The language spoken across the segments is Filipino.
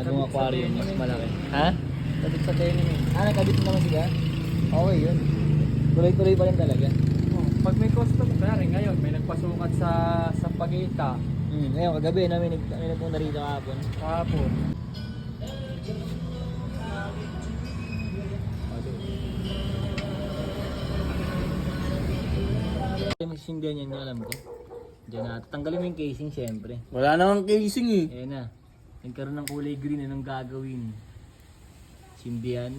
Bagong aquarium, mas malaki. Ha? Kabit sa tenga eh. Nakabit mo naman sila? Okay yun. Tuloy-tuloy pa rin talaga. Pag may custom, kaya ngayon, may nagpasukat sa Pagita. Ngayon, kagabi namin nagpunta rito kahapon. Kahapon. Yung ganyan nyo, alam ko. Diyan na, tatanggalin mo yung casing syempre. Wala namang casing eh. Ayan na. Nagkaroon ng kulay green, anong gagawin? Sindihan.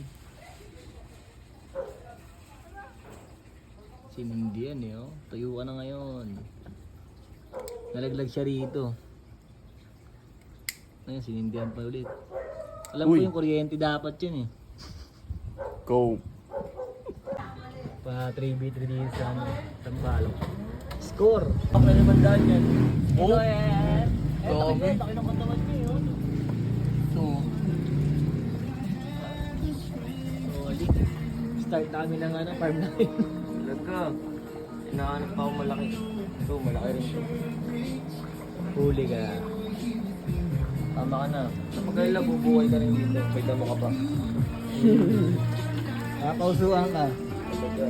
Sinindihan eh, oh. Tuyo ka na ngayon. Nalaglag siya rito. Ayun, sinindihan pa ulit. Alam ko Uy. yung kuryente dapat yun eh. Go. Pa 3v3 dito sa Tambalok. Score! Ang nalimandaan yan. Oh. Eto, laki ng katawan niya yun. So, Solid. Start namin ng farm namin. Talaga. Hinahanap pa ako malaki. Ito, malaki rin ito. Huli ka. Tama ka na. Kapag kaila, bubuhay ka rin dito. May damo ka pa. Nakapausuhan ka. Talaga.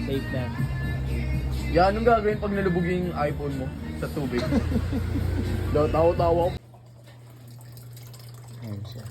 Safe na. yan anong gagawin pag nalubog yung iPhone mo sa tubig? Daw tawa-tawa. Ayan siya.